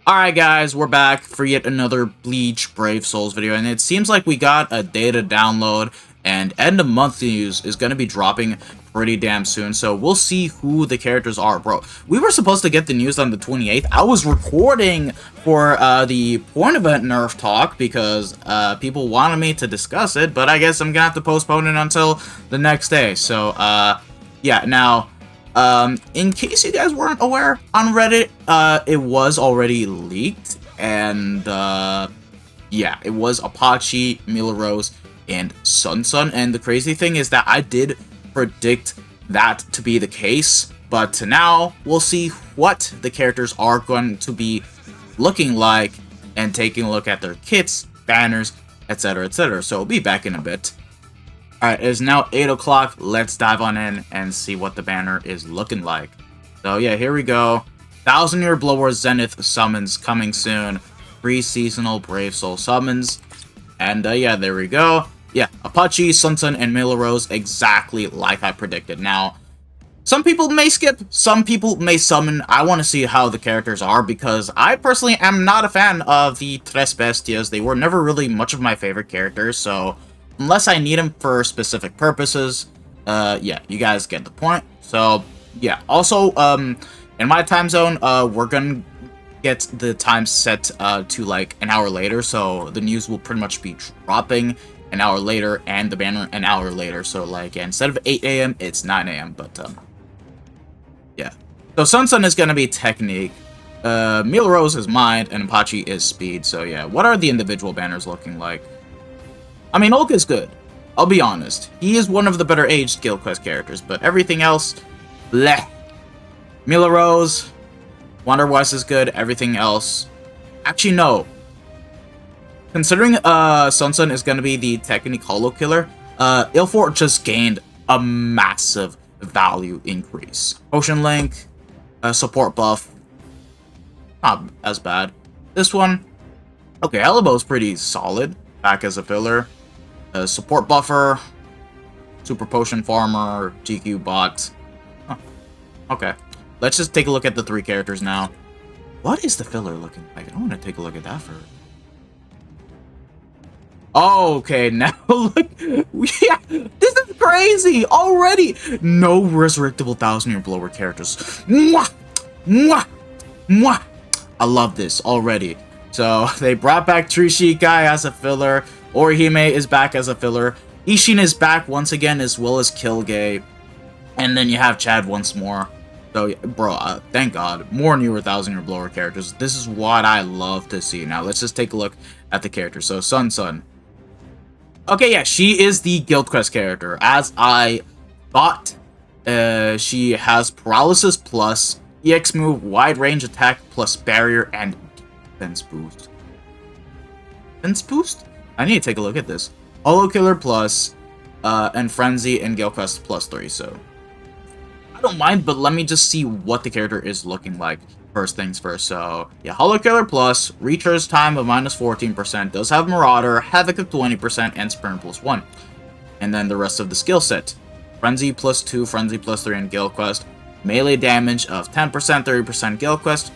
Alright guys, we're back for yet another Bleach Brave Souls video, and it seems like we got a data download, and end of month news is going to be dropping pretty damn soon, so we'll see who the characters are. Bro, we were supposed to get the news on the 28th. I was recording for the Point Event Nerf talk because people wanted me to discuss it, but I guess I'm gonna have to postpone it until the next day. So, yeah, now... in case you guys weren't aware, on Reddit, it was already leaked, and, yeah, it was Apache, Mila Rose, and Sun, and the crazy thing is that I did predict that to be the case, but now we'll see what the characters are going to be looking like, and taking a look at their kits, banners, etc, etc, so we'll be back in a bit. Alright, it is now 8 o'clock. Let's dive on in and see what the banner is looking like. So yeah, here we go. 1000-Year Blower Zenith summons coming soon. Free seasonal Brave Soul summons. And yeah, there we go. Yeah, Apache, Sun, and Mila Rose exactly like I predicted. Now, some people may skip, some people may summon. I want to see how the characters are because I personally am not a fan of the Tres Bestias. They were never really much of my favorite characters, so... unless I need them for specific purposes, yeah, you guys get the point. So, yeah. Also, in my time zone, we're gonna get the time set to like an hour later, so the news will pretty much be dropping an hour later, and the banner an hour later. So, like, instead of 8 a.m., it's 9 a.m., but, yeah. So, Sun is gonna be Technique, Mila Rose is Mind, and Apache is Speed. So, yeah, what are the individual banners looking like? I mean, Ulk is good. I'll be honest. He is one of the better aged Guild Quest characters, but everything else, bleh. Mila Rose, Wonder West is good. Everything else, actually no. Considering Sun is going to be the Technique Holo Killer, Ilfort just gained a massive value increase. Potion Link, support buff, not as bad. This one, okay, Helibo's pretty solid. Back as a filler. Support buffer, super potion farmer, GQ bot. Huh. Okay, let's just take a look at the three characters now. What is the filler looking like? I want to take a look at that first. Oh, okay, now look. Yeah, this is crazy already. No resurrectable 1000-Year Blower characters. Mwah! Mwah! Mwah! I love this already. So, they brought back Trishikai as a filler. Orihime is back as a filler. Ishin is back once again, as well as Kilgay. And then you have Chad once more. So, bro, thank God. More newer 1000-Year Blower characters. This is what I love to see. Now, let's just take a look at the characters. So, Sun. Okay, yeah, she is the Guild Quest character. As I thought, she has Paralysis plus, EX move, wide range attack plus barrier, and defense boost. Defense boost? I need to take a look at this. Holo Killer plus, and Frenzy and Guild Quest plus 3, so... I don't mind, but let me just see what the character is looking like. First things first, so... yeah, Holo Killer plus, recharge time of minus 14%, does have Marauder, Havoc of 20%, and Sprint plus 1. And then the rest of the skill set. Frenzy plus 2, Frenzy plus 3, and Guild Quest. Melee damage of 10%, 30% Guild Quest,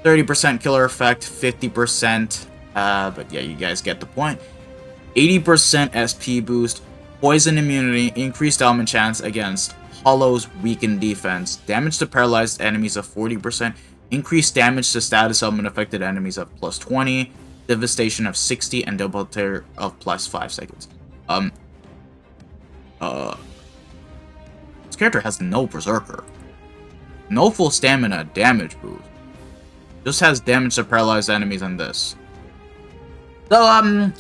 30% killer effect, 50%, but yeah, you guys get the point. 80% SP boost, poison immunity, increased element chance against Hollow's weakened defense, damage to paralyzed enemies of 40%, increased damage to status element affected enemies of plus 20, devastation of 60, and double tear of plus 5 seconds. This character has no berserker, no full stamina damage boost, just has damage to paralyzed enemies on this. So,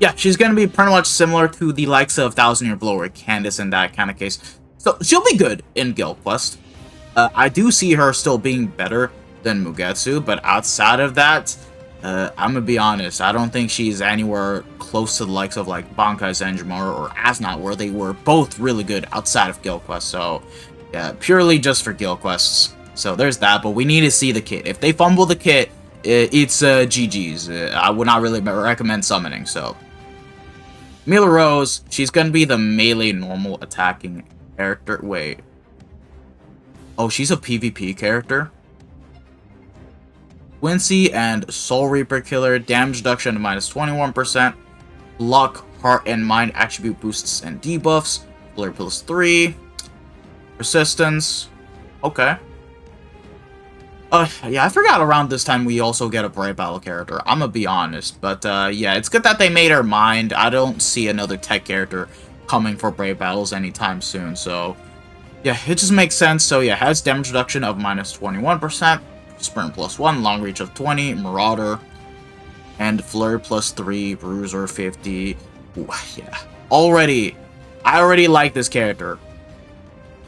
yeah, she's gonna be pretty much similar to the likes of 1000-Year Blower, Candace in that kind of case. So, she'll be good in Guild Quest. I do see her still being better than Mugetsu, but outside of that, I'm gonna be honest, I don't think she's anywhere close to the likes of, like, Bankai Zenjimura or Asnot, where they were both really good outside of Guild Quest, so, yeah, purely just for Guild Quests. So, there's that, but we need to see the kit. If they fumble the kit, it's GG's. I would not really recommend summoning, so... Mila Rose, she's gonna be the melee normal attacking character. Wait. Oh, she's a PvP character? Quincy and Soul Reaper Killer, damage reduction to -21%, luck, heart, and mind attribute boosts and debuffs, Flurry plus 3, persistence, okay. Yeah, I forgot around this time we also get a Brave Battle character, I'm gonna be honest, but yeah, it's good that they made her mind. I don't see another tech character coming for Brave Battles anytime soon, so yeah, it just makes sense. So yeah, has damage reduction of -21%, sprint plus 1, long reach of 20, marauder, and flurry plus 3, bruiser 50. Ooh, yeah, I already like this character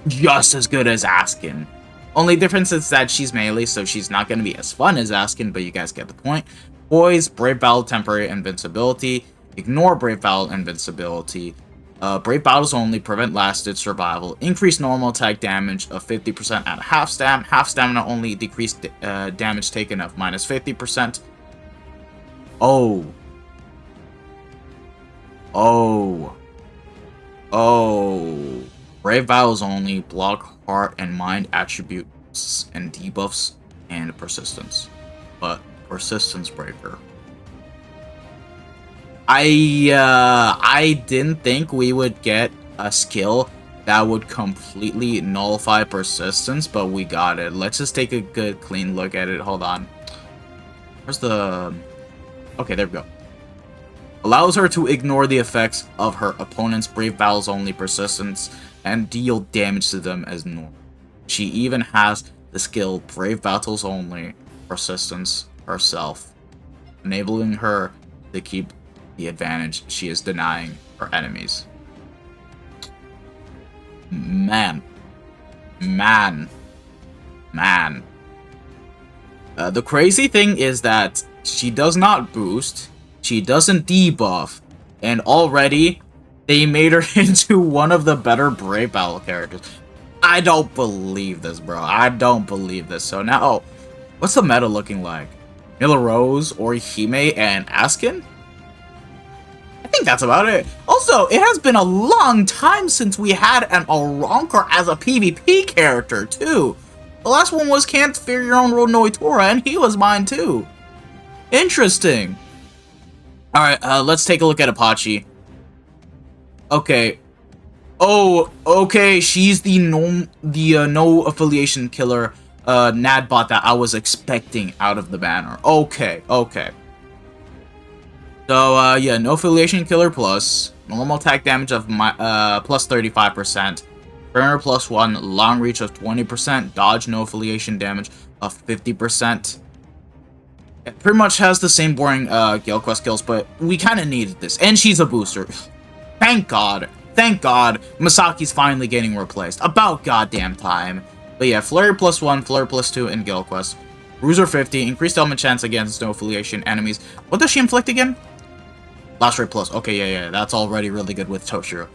just as good as Askin. Only difference is that she's melee, so she's not going to be as fun as Askin, but you guys get the point. Poise, Brave Battle temporary invincibility, ignore Brave Battle invincibility, Brave Battles only, prevent lasted survival, increase normal attack damage of 50% at half stamina only, decrease damage taken of -50%. Oh. Brave Battles only, block, heart, and mind attributes and debuffs, and persistence. But persistence breaker. I didn't think we would get a skill that would completely nullify persistence, but we got it. Let's just take a good clean look at it. Hold on. Where's the... Okay, there we go. Allows her to ignore the effects of her opponent's Brave Battles only persistence and deal damage to them as normal. She even has the skill Brave Battles only persistence herself, enabling her to keep the advantage she is denying her enemies. Man. The crazy thing is that she does not boost, she doesn't debuff, and already they made her into one of the better Brave Battle characters. I don't believe this, bro. I don't believe this. So now, what's the meta looking like? Mila Rose, Orihime, and Askin? I think that's about it. Also, it has been a long time since we had an Aronkar as a PvP character, too. The last one was Can't Fear Your Own Road Noitora, and he was mine, too. Interesting. Alright, let's take a look at Apache. Okay. Oh, okay, she's the no affiliation killer Nadbot that I was expecting out of the banner. Okay. So, yeah, no affiliation killer plus, normal attack damage of plus 35%, burner plus 1, long reach of 20%, dodge no affiliation damage of 50%. It pretty much has the same boring Gale Quest kills, but we kind of needed this. And she's a booster. Thank God, Masaki's finally getting replaced. About goddamn time. But yeah, Flurry plus 1, Flurry plus 2, and Gale Quest. Bruiser 50, increased element chance against no affiliation enemies. What does she inflict again? Last rate plus. Okay, yeah, that's already really good with Toshiro.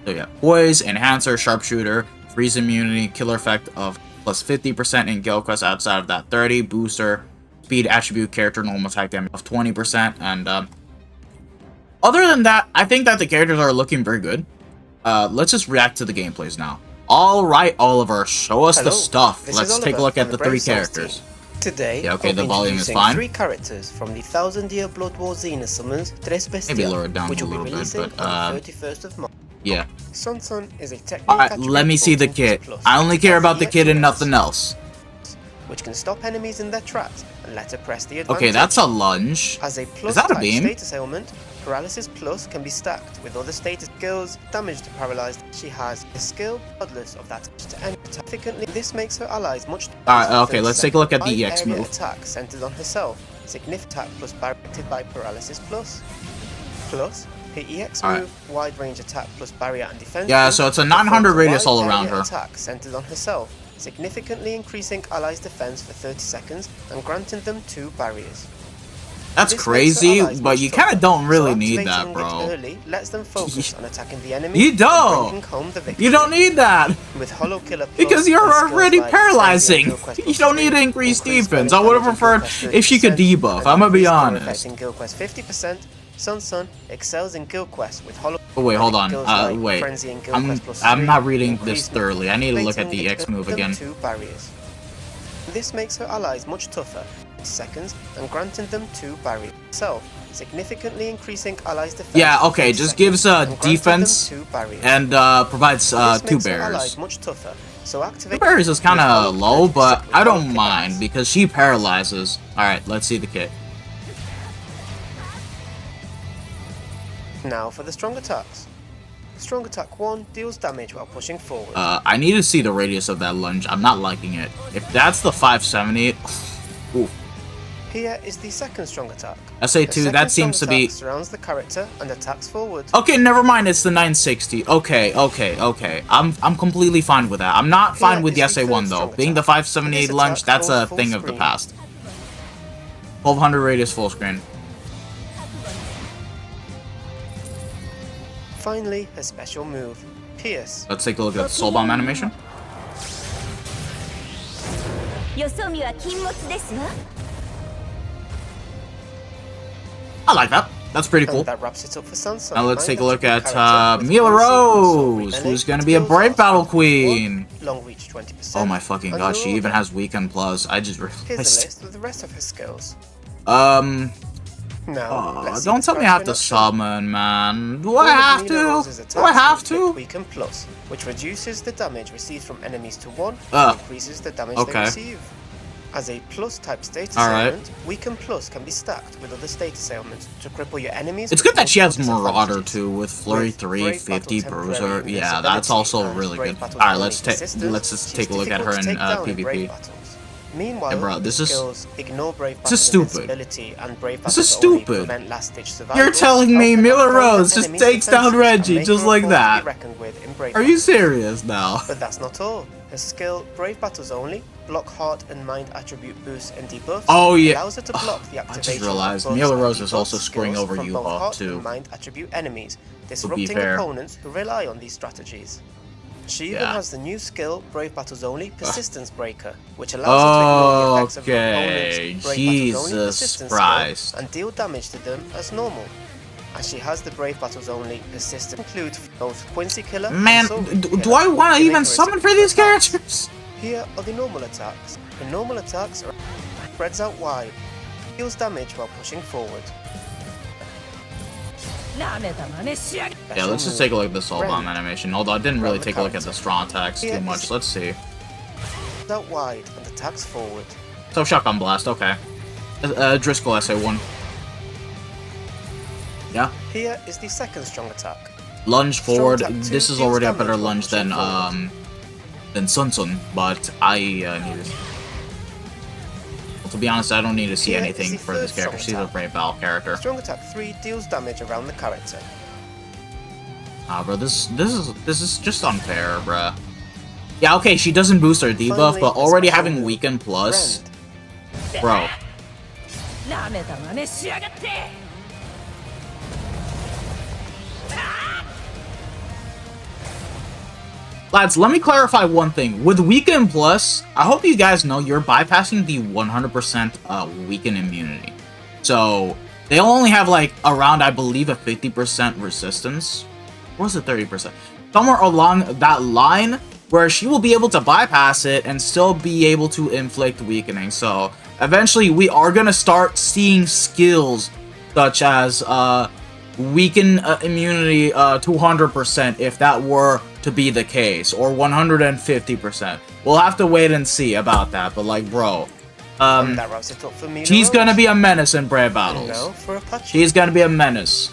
So yeah, Poise, Enhancer, Sharpshooter, Freeze Immunity, Killer Effect of plus 50% in Gale Quest outside of that 30, Booster, Speed Attribute Character, Normal Attack Damage of 20%, and other than that, I think that the characters are looking very good. Let's just react to the gameplays now. Alright, Oliver, show us the stuff. Let's take a look at the 3 characters. Today, yeah, okay, the volume is fine. 3 characters from the 1000-year Blood War Xena summons Tres Bestias, maybe lower it down which a will little be releasing bit, but on the 31st of March. Yeah. Sun is a technical Alright, let me see the kit. I only care about the kit and nothing else. Which can stop enemies in their tracks and let her press the advantage. Okay, that's a lunge. As a plus is that a type beam? status ailment, Paralysis Plus can be stacked with other status skills, damage to paralyzed. She has a skill regardless of that to end significantly. This makes her allies much. Alright, okay, let's take a look at the EX move. Attack centered on herself. Significant attack plus directed by Paralysis Plus. Plus, her EX move, wide range attack plus barrier and defense. Yeah, so it's a 900 radius all around her. Attack centered on herself, significantly increasing allies' defense for 30 seconds and granting them 2 barriers. That's crazy, but you kind of don't really need that, bro. Early lets them focus on attacking the enemy. You don't. You don't need that. With Hollow Killer Plus, because you're already paralyzing. You don't need to increase defense. I would have preferred if she could debuff. I'm gonna be honest. In Guild Quest 50%, Sun excels in Guild Quest with Hollow. Oh wait, hold on. Wait. I'm not reading this thoroughly. I need to look at the EX move again. 2 barriers. This makes her allies much tougher. seconds and granting them 2 barriers itself, significantly increasing allies' defense. Yeah, okay, just gives defense and provides 2 This makes her bears. allies much tougher, so 2 activate bears is kind of with low, but with I don't follow mind kickbacks. because she paralyzes. Alright, let's see the kit. Now for the strong attacks. Strong attack 1 deals damage while pushing forward. I need to see the radius of that lunge. I'm not liking it. If that's the 570, ooh. Here is the second strong attack. SA2, that seems to be... surrounds the character and attacks forward. Okay, never mind, it's the 960. Okay. I'm completely fine with that. I'm not fine with the SA1 though. Being the 578 lunge, that's a thing of the past. 1200 radius full screen. Finally, her special move, Pierce. Let's take a look at the soul bomb animation. I like that. That's pretty cool. And that wraps it up for Sansa. Now let's take a look at Mila Rose, who's gonna be a Brave Battle Queen. Long reach 20%. Oh my fucking gosh, she even has Weekend Plus. I just Here's a realized. list of the rest of her skills. Now, let's see don't the tell me I have stats in to action. summon, man. Do All I of have Mila to? Rose's Do I attacks have inflict to? Weaken Plus, which reduces the damage received from enemies to 1 Ugh. and increases the damage Okay. they receive. As a plus type status Alright. ailment, Weaken Plus can be stacked with other status ailments to cripple your enemies. It's with good that she has multiple Marauder disadvantages. too with Flurry With 3, Brave 50, Battle Bruiser. temporary Yeah, that's invisibility also and really Brave good. Battle's Alright, only let's persistent, just she's take a look at her difficult to in take down in Brave PvP. Battles. Meanwhile, Yeah, bro, this the is- skills Ignore Brave this is Battle's stupid. invincibility and Brave This is Battle's only stupid. prevent last-ditch survival You're telling me help Mila knock down Rose just enemies' takes down defenses and Reggie make just her a like force to be that? reckoned with in Brave Are you Battles. serious now? But that's not all. Her skill, Brave Battles Only, block heart and mind attribute boosts and debuffs, Oh, yeah. allows her to block the I activation just realized of buffs Mila and Rose is debuff also screwing skills over from U-Hawk, both heart too. and mind attribute enemies, disrupting fair. opponents who rely on these strategies. She even Yeah. has the new skill, Brave Battles Only, Persistence Breaker, which allows her to ignore the effects of her opponent's Okay, Brave Battles Only Jesus Persistence Christ. skill and deal damage to them as normal. As she has the Brave Battles Only Persistence include both Quincy Killer Man, and Soul Reaper do Killer, I want to giving even her a summon for significant these attacks. characters? Here are the normal attacks. The normal attacks are spreads out wide, deals damage while pushing forward. Yeah, let's just take a look at the soul bomb animation. Although I didn't really take a look at the strong attacks too much. Let's see. Spreads out wide and attacks forward. So shotgun blast, okay. Driscoll SA1. Yeah. Here is the second strong attack. Lunge forward. attack 2 This is deals already a damage better while lunge pushing than Sun Sun, but I need it. Well, to be honest, I don't need to see Here is anything the for third this character. strong She's a attack. Brave Battle character. Strong attack 3 deals damage around the character. Bro, this is just unfair, bruh. Yeah, okay, she doesn't boost her debuff, Finally, but the already special having move, Weekend Plus, Rend. bro. Lads, let me clarify one thing. With Weekend Plus, I hope you guys know you're bypassing the 100% Weaken immunity. So, they'll only have, like, around, I believe, a 50% resistance. Or was it 30%? Somewhere along that line, where she will be able to bypass it and still be able to inflict weakening. So, eventually, we are going to start seeing skills such as, weaken immunity 200% if that were to be the case, or 150%. We'll have to wait and see about that, but like, bro, That wraps it up for Mila she's Rose. gonna be a menace in Brave Battles. Now for Apache. She's gonna be a menace.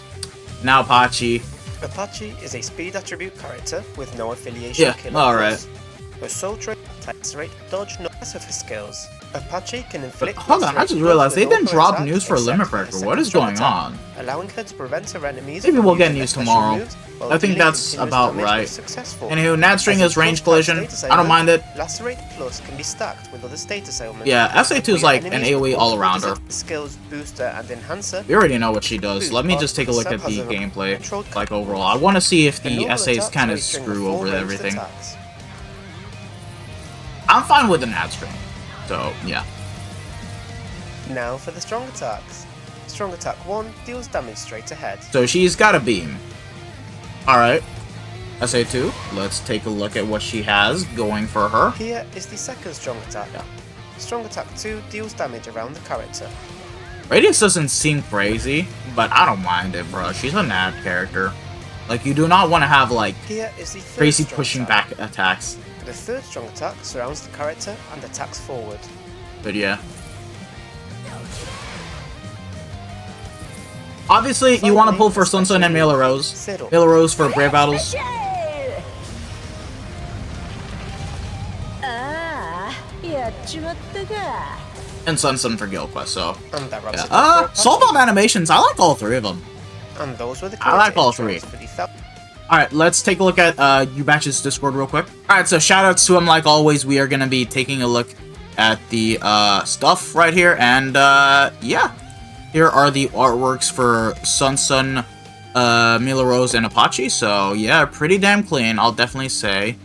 Now, Apache. Apache is a speed attribute character with no affiliation Yeah, killer alright. plus. Her soul trait, Lacerate, dodge, no rest of her skills. Apache can inflict. Hold on, I Lacerate just blows realized they with didn't no drop attack news for except Limit for her Breaker. second What is strong going attack, on? allowing her to prevent her enemies. Maybe from we'll get using their news special tomorrow. moves while I think dealing that's continuous about damage right. if successful. Anywho, Natstring As is a range plus collision. status I don't ailment, mind it. Lacerate Plus can be stacked with other status ailments. Yeah, SA2 is like an AoE all-arounder. Skills booster and enhancer. We already know what she does. Let me just take a look at the gameplay, like overall. I want to see if the essays kind of screw over everything. I'm fine with the Natstring. So, yeah. Now for the strong attacks. Strong attack 1 deals damage straight ahead. So she's got a beam. Alright. SA2, let's take a look at what she has going for her. Here is the second strong attack. Yeah. Strong Attack 2 deals damage around the character. Radius doesn't seem crazy, but I don't mind it, bro. She's a NAD character. Like, you do not want to have, like, Here is the third crazy strong pushing attack. back attacks. The third Strong Attack surrounds the character and attacks forward. But yeah. Obviously, you want to pull for Sun Sun and Mila Rose. Mila Rose for Brave Battles. And Sun Sun for Guild Quest, so. And that wraps it Yeah. up for Soul Apache. Bomb animations, I like all three of them. And those were the I like all creative three. intros for the thou- Alright, let's take a look at Ubatch's Discord real quick. Alright, so shoutouts to him like always. We are going to be taking a look at the stuff right here. And yeah, here are the artworks for Sun Sun, Mila Rose, and Apache. So yeah, pretty damn clean, I'll definitely say.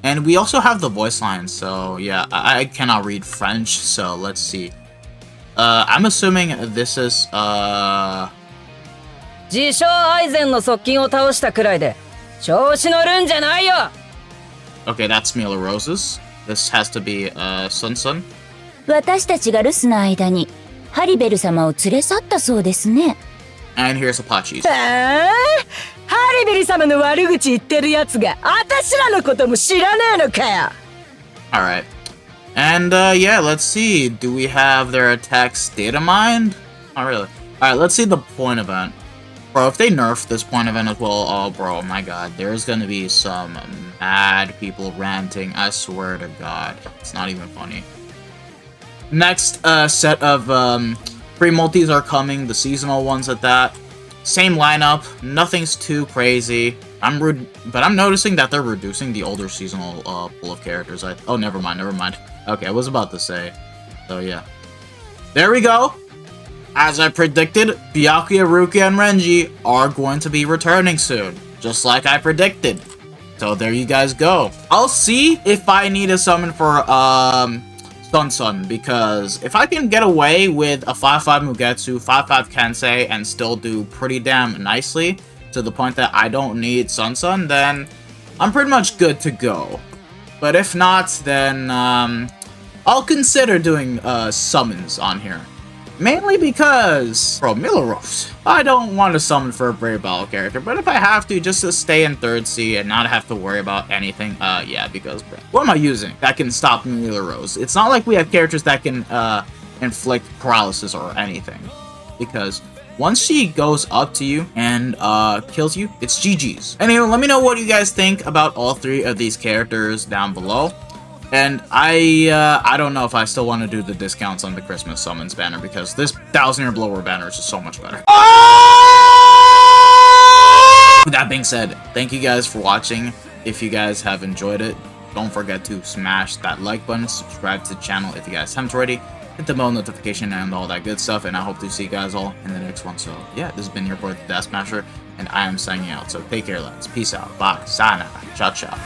And we also have the voice lines. So yeah, I cannot read French, so let's see. I'm assuming this is 自称アイゼンの側近を倒したくらいで調子乗るんじゃないよ。 okay, that's Mila Rose's. This has to be Sun Sun. 私たちが留守の間にハリベル様を連れ去ったそうですね。 And here's Apache's. ハリベル様の悪口言ってるやつが私らのことも知らねえのかよ。 Alright. And yeah, let's see. Do we have their attacks data mined? Not really. Alright, let's see the point event. Bro, if they nerf this point event as well, oh bro, my god, there's gonna be some mad people ranting, I swear to god. It's not even funny. Next set of free multis are coming, the seasonal ones at that. Same lineup, nothing's too crazy. But I'm noticing that they're reducing the older seasonal pool of characters. Oh, never mind. Okay, I was about to say. So yeah. There we go. As I predicted, Byakuya, Rukia, and Renji are going to be returning soon. Just like I predicted. So there you guys go. I'll see if I need a summon for Sun Sun, because if I can get away with a 5-5 Mugetsu, 5-5 Kensei, and still do pretty damn nicely, to the point that I don't need Sun Sun, then I'm pretty much good to go. But if not, then I'll consider doing summons on here. Mainly because, bro, Mila Rose. I don't want to summon for a Brave Battle character, but if I have to, just to stay in 3rd C and not have to worry about anything, yeah, because, bro, what am I using that can stop Mila Rose? It's not like we have characters that can inflict paralysis or anything. Because once she goes up to you and kills you, it's GG's. Anyway, let me know what you guys think about all 3 of these characters down below. And I don't know if I still want to do the discounts on the Christmas Summons banner, because this 1000-year blower banner is just so much better. With that being said, thank you guys for watching. If you guys have enjoyed it, don't forget to smash that like button, subscribe to the channel if you guys haven't already, hit the bell notification and all that good stuff, and I hope to see you guys all in the next one. So yeah, this has been your boy, the Death Smasher, and I am signing out. So take care, lads. Peace out. Bye. Sayonara. Ciao, ciao.